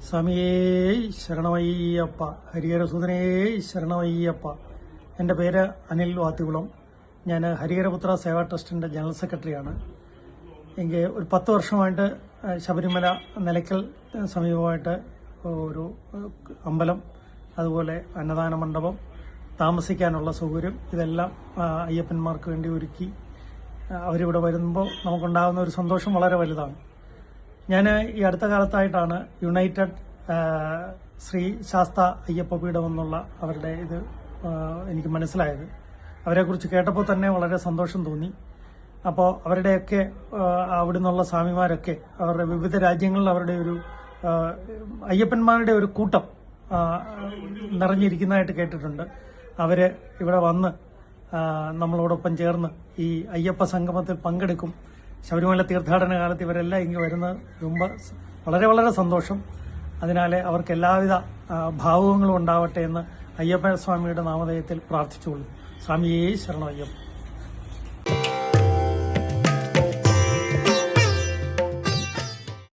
സ്വാമിയേ ശരണമയ്യപ്പ, ഹരിഹരസുതനേ ശരണമയ്യപ്പ. എൻ്റെ പേര് അനിൽ വാത്തികുളം. ഞാൻ ഹരിഹരപുത്ര സേവാ ട്രസ്റ്റിൻ്റെ ജനറൽ സെക്രട്ടറിയാണ്. എനിക്ക് ഒരു 10 വർഷമായിട്ട് ശബരിമല നിലയ്ക്കൽ സമീപമായിട്ട് ഒരു അമ്പലം, അതുപോലെ അന്നദാന മണ്ഡപം, താമസിക്കാനുള്ള സൗകര്യം ഇതെല്ലാം അയ്യപ്പന്മാർക്ക് വേണ്ടി ഒരുക്കി. അവരിവിടെ വരുമ്പോൾ നമുക്കുണ്ടാകുന്ന ഒരു സന്തോഷം വളരെ വലുതാണ്. ഞാൻ ഈ അടുത്ത കാലത്തായിട്ടാണ് യുണൈറ്റഡ് ശ്രീ ശാസ്ത അയ്യപ്പ പീഠം എന്നുള്ള അവരുടെ ഇത് എനിക്ക് മനസ്സിലായത്. അവരെക്കുറിച്ച് കേട്ടപ്പോൾ തന്നെ വളരെ സന്തോഷം തോന്നി. അപ്പോൾ അവരുടെയൊക്കെ അവിടെ നിന്നുള്ള സ്വാമിമാരൊക്കെ അവരുടെ വിവിധ രാജ്യങ്ങളിൽ അവരുടെ ഒരു അയ്യപ്പന്മാരുടെ ഒരു കൂട്ടം നിറഞ്ഞിരിക്കുന്നതായിട്ട് കേട്ടിട്ടുണ്ട്. അവര് ഇവിടെ വന്ന് നമ്മളോടൊപ്പം ചേർന്ന് ഈ അയ്യപ്പ സംഗമത്തിൽ പങ്കെടുക്കും. ശബരിമല തീർത്ഥാടന കാലത്ത് ഇവരെല്ലാം ഇങ്ങ് വരുന്ന മുമ്പ് വളരെ വളരെ സന്തോഷം. അതിനാലെ അവർക്ക് എല്ലാവിധ ഭാവുകങ്ങളും ഉണ്ടാവട്ടെ എന്ന് അയ്യപ്പ സ്വാമിയുടെ നാമധേയത്തിൽ പ്രാർത്ഥിച്ചുകൊള്ളു. സ്വാമിയേ ശരണം അയ്യപ്പ.